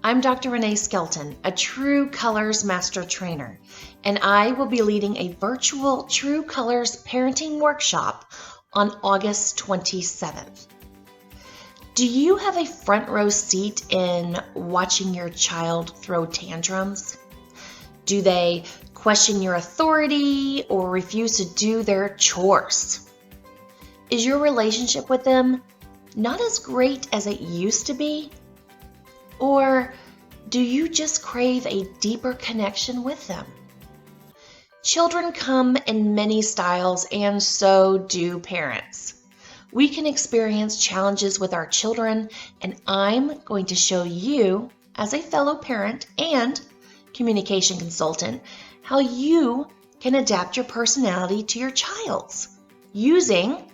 I'm Dr. Renea Skelton, a True Colors Master Trainer, and I will be leading a virtual True Colors parenting workshop on August 27th. Do you have a front row seat in watching your child throw tantrums? Do they question your authority or refuse to do their chores? Is your relationship with them not as great as it used to be? Or do you just crave a deeper connection with them? Children come in many styles, and so do parents. We can experience challenges with our children, and I'm going to show you, as a fellow parent and communication consultant, how you can adapt your personality to your child's using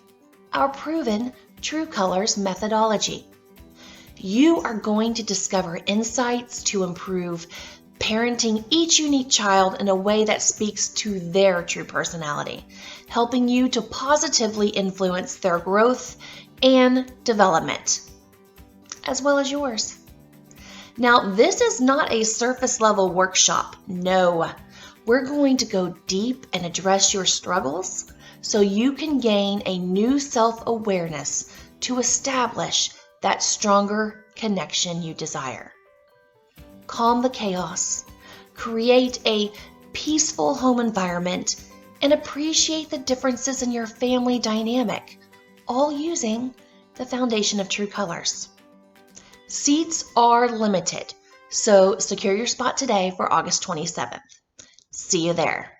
our proven True Colors methodology. You are going to discover insights to improve parenting each unique child in a way that speaks to their true personality, helping you to positively influence their growth and development, as well as yours. Now, this is not a surface level workshop. No, we're going to go deep and address your struggles so you can gain a new self-awareness to establish that stronger connection you desire. Calm the chaos, create a peaceful home environment, and appreciate the differences in your family dynamic, all using the foundation of True Colors. Seats are limited, so secure your spot today for August 27th. See you there.